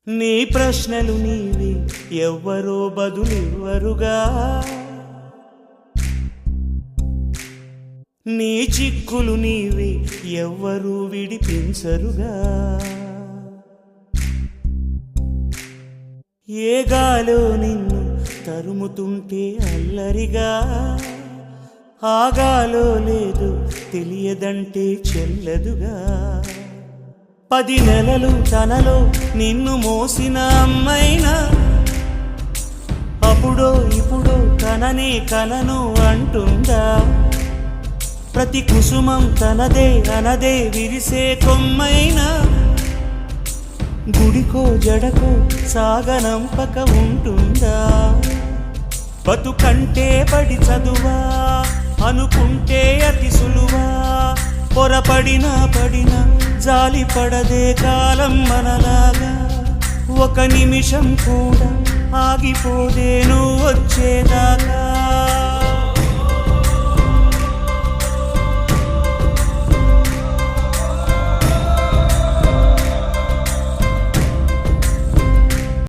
నీ ప్రశ్నలు నీవి ఎవ్వరో బదులివ్వరుగా, నీ చిక్కులు నీవి ఎవ్వరూ విడిపించరుగా. ఏ గాలో నిన్ను తరుముతుంటే అల్లరిగా, ఆగాలో లేదు తెలియదంటే చెల్లదుగా. 10 నెలలు తనలో నిన్ను మోసిన అమ్మైనా అప్పుడో ఇప్పుడో కననే కనను అంటుందా. ప్రతి కుసుమం తనదే అనదే విరిసే కొమ్మైనా గుడికో జడకో సాగనంపక ఉంటుందా. బతుకంటే పడి చదువా అనుకుంటే అతి సులువా, పొరపడినా పడినా జాలి పడదే కాలం మనలాగా. ఒక నిమిషం కూడా ఆగిపోదే నువ్వు వచ్చేదాకా.